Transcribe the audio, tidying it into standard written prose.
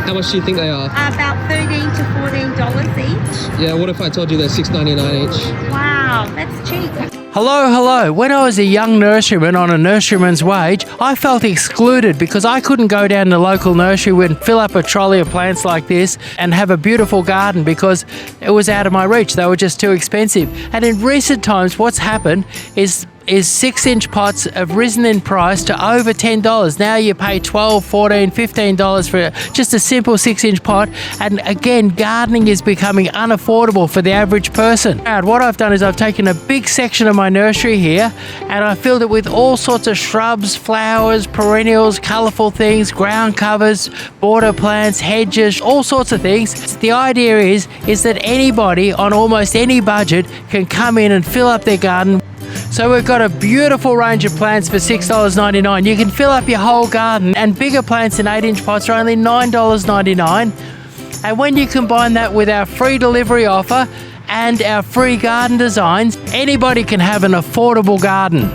How much do you think they are? About $13 to $14 each. Yeah, what if I told you they're $6.99 each? Wow, that's cheap. Hello. When I was a young nurseryman on a nurseryman's wage, I felt excluded because I couldn't go down to the local nursery and fill up a trolley of plants like this and have a beautiful garden because it was out of my reach. They were just too expensive. And in recent times, what's happened is 6-inch pots have risen in price to over $10. Now you pay $12, $14, $15 for just a simple 6-inch pot. And again, gardening is becoming unaffordable for the average person. And what I've done is I've taken a big section of my nursery here and I filled it with all sorts of shrubs, flowers, perennials, colourful things, ground covers, border plants, hedges, all sorts of things. The idea is that anybody on almost any budget can come in and fill up their garden. So we've got a beautiful range of plants for $6.99. You can fill up your whole garden, and bigger plants in 8-inch pots are only $9.99. And when you combine that with our free delivery offer and our free garden designs, anybody can have an affordable garden.